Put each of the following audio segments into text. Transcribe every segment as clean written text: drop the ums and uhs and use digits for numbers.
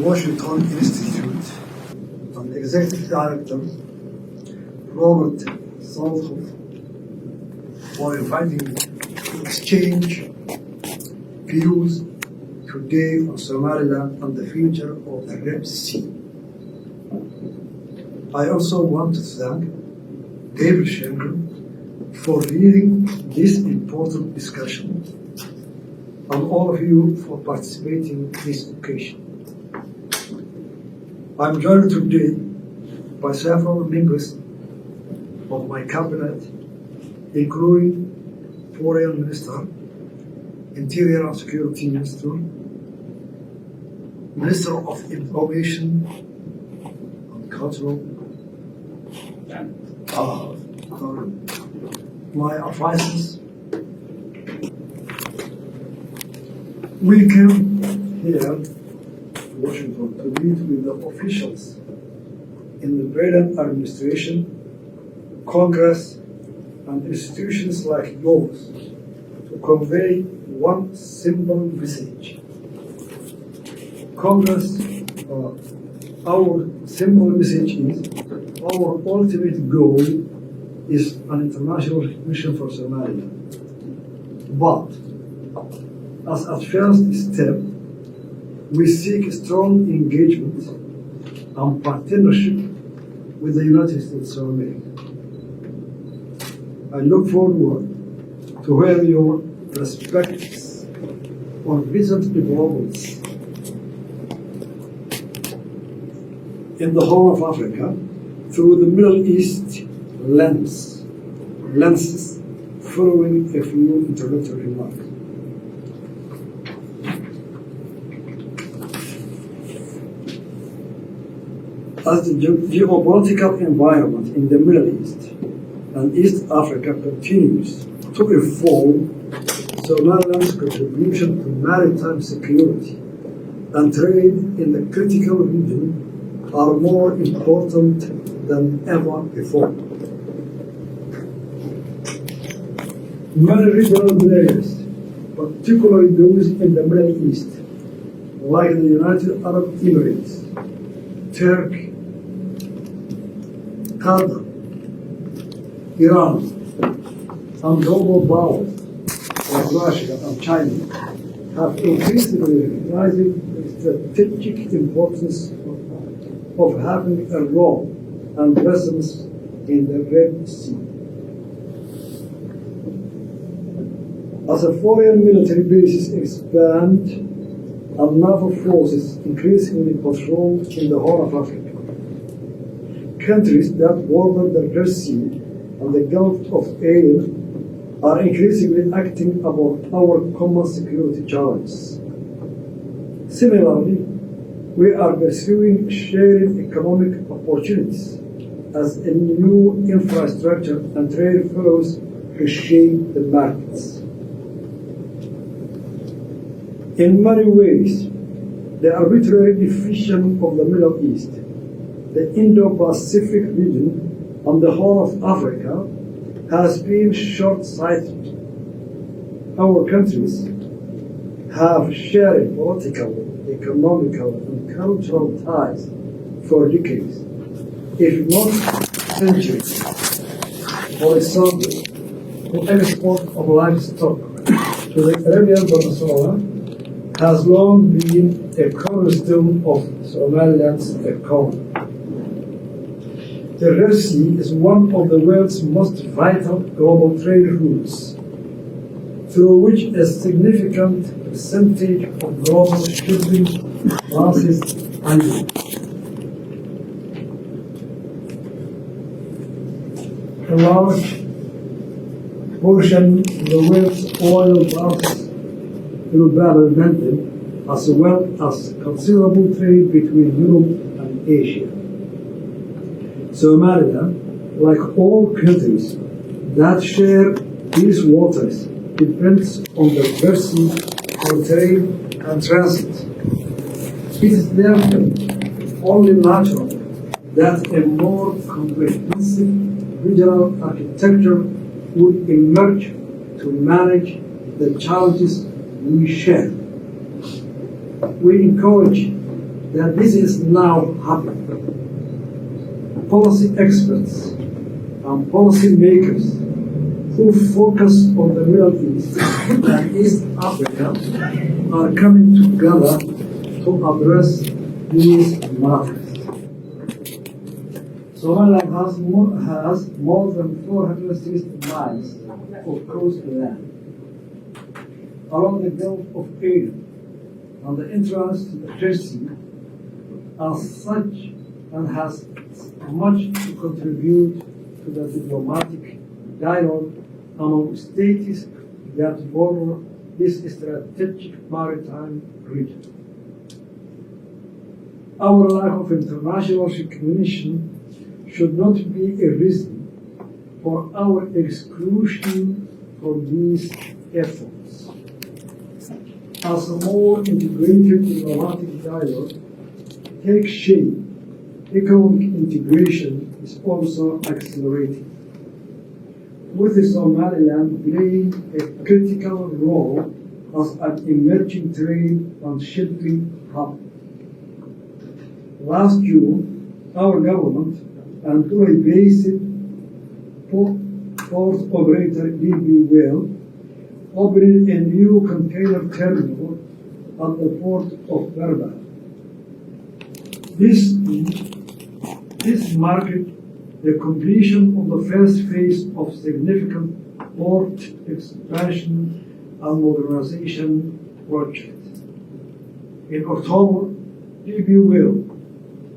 Washington Institute and Executive Director Robert Salthoff for inviting me to exchange views today on Somaliland and the future of the Red Sea. I also want to thank David Schenker for leading this important discussion and all of you for participating in this occasion. I'm joined today by several members of my cabinet, including Foreign Minister, Interior and Security Minister, Minister of Information and Cultural, my advisors. We came here to Washington to meet with the officials in the Biden administration, Congress, and institutions like yours to convey one simple message. Congress, our simple message is our ultimate goal is an international recognition for Somaliland. But as a first step, we seek strong engagement and partnership with the United States of America. I look forward to hearing your perspectives on recent developments in the Horn of Africa through the Middle East lenses, following a few introductory remarks. As the geopolitical environment in the Middle East and East Africa continues to evolve, Somaliland's contribution to maritime security and trade in the critical region are more important than ever before. Many regional players, particularly those in the Middle East, like the United Arab Emirates, Turkey, Qatar, Iran, and global powers like Russia and China have increasingly recognized the strategic importance of having a role and presence in the Red Sea. As a foreign military bases expand and naval forces increasingly patrol in the Horn of Africa, countries that border the Red Sea and the Gulf of Aden are increasingly acting upon our common security challenges. Similarly, we are pursuing shared economic opportunities as a new infrastructure and trade flows reshape the markets. In many ways, the arbitrary division of the Middle East, the Indo-Pacific region, and the Horn of Africa has been short-sighted. Our countries have shared political, economical, and cultural ties for decades, if not centuries. For example, the export of livestock to the Arabian Peninsula has long been a cornerstone of Somaliland's economy. The Red Sea is one of the world's most vital global trade routes, through which a significant percentage of global shipping passes annually. A large portion of the world's oil passes through Bab el-Mandeb, as well as considerable trade between Europe and Asia. Somaliland, like all countries that share these waters, depends on the Red Sea for trade and transit. It is therefore only natural that a more comprehensive regional architecture would emerge to manage the challenges we share. We encourage that this is now happening. Policy experts and policy makers who focus on the Middle East and East Africa are coming together to address these matters. Somaliland has more than 460 miles of coastline along the Gulf of Aden and the entrance to the Red Sea. As such, and has much to contribute to the diplomatic dialogue among states that border this strategic maritime region. Our lack of international recognition should not be a reason for our exclusion from these efforts. As a more integrated diplomatic dialogue takes shape, economic integration is also accelerating, with Somaliland playing a critical role as an emerging trade and shipping hub. Last June, our government and Dubai-based port operator DANBEEYEY opened a new container terminal at the port of Khudbad. This marked the completion of the first phase of significant port expansion and modernization project. In October, DANBEEYEY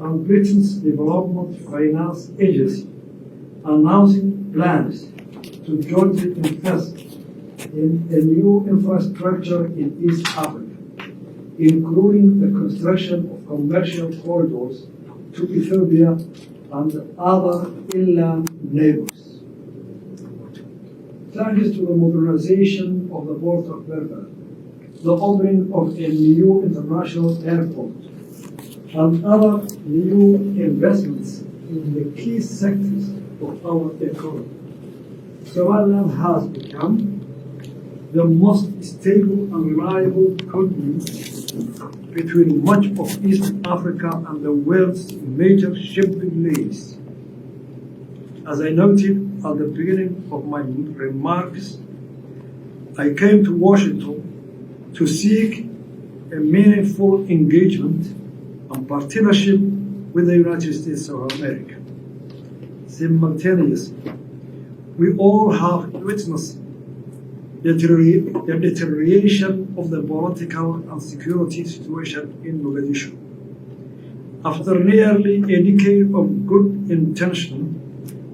and Britain's Development Finance Agency announcing plans to jointly invest in a new infrastructure in East Africa, including the construction of commercial corridors to Ethiopia and other inland neighbors. Thanks to the modernization of the port of Khudbad, the opening of a new international airport, and other new investments in the key sectors of our economy, Somaliland has become the most stable and reliable continent between much of East Africa and the world's major shipping lanes. As I noted at the beginning of my remarks, I came to Washington to seek a meaningful engagement and partnership with the United States of America. Simultaneously, we all have witnessed the deterioration of the political and security situation in Mogadishu. After nearly a decade of good intention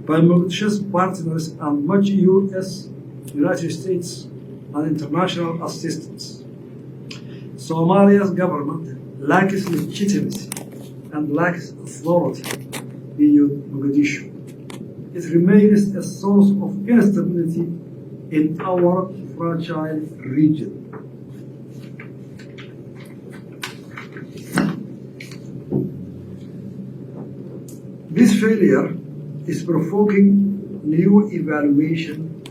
by Mogadishu's partners and much U.S., United States, and international assistance, Somalia's government lacks legitimacy and lacks authority beyond Mogadishu. It remains a source of instability in our fragile region. This failure is provoking new evaluation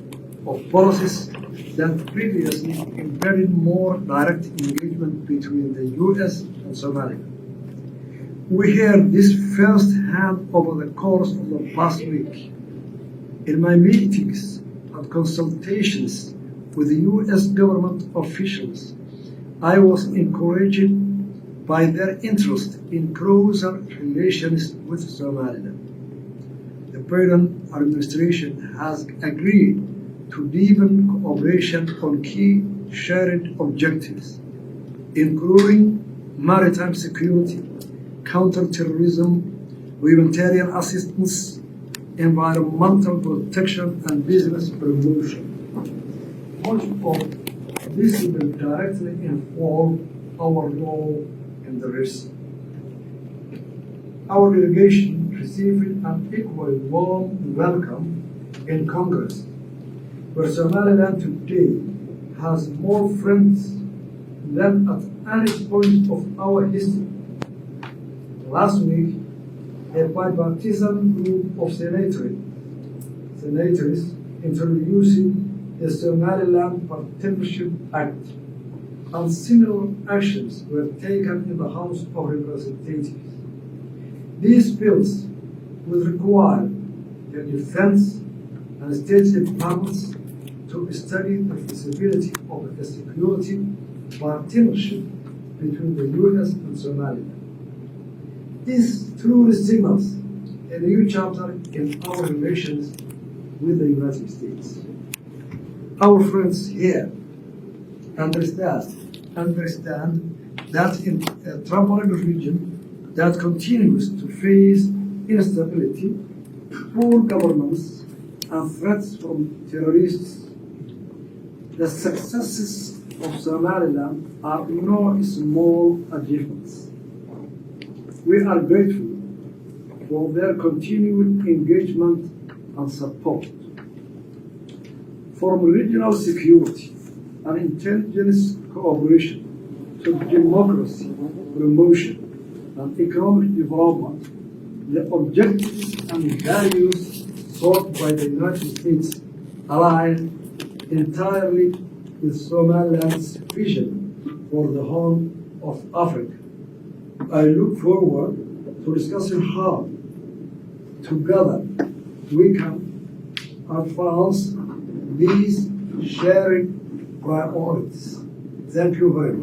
of policies that previously embedded more direct engagement between the U.S. and Somalia. We heard this firsthand over the course of the past week. In my meetings and consultations with the U.S. government officials, I was encouraged by their interest in closer relations with Somaliland. The Biden administration has agreed to deepen cooperation on key shared objectives, including maritime security, counterterrorism, humanitarian assistance, environmental protection, and business promotion. Much of this will directly inform our role in the region. Our delegation received an equally warm welcome in Congress, where Somaliland today has more friends than at any point of our history. Last week, a bipartisan group of senators introducing the Somaliland Partnership Act, and similar actions were taken in the House of Representatives. These bills will require the defense and state departments to study the feasibility of a security partnership between the U.S. and Somaliland. This truly signals a new chapter in our relations with the United States. Our friends here understand that in a troubling region that continues to face instability, poor governance, and threats from terrorists, the successes of Somaliland are no small achievements. We are grateful for their continued engagement and support. From regional security and intelligence cooperation to democracy promotion and economic development, the objectives and values sought by the United States align entirely with Somaliland's vision for the Horn of Africa. I look forward to discussing how together we can advance these shared priorities. Thank you very much.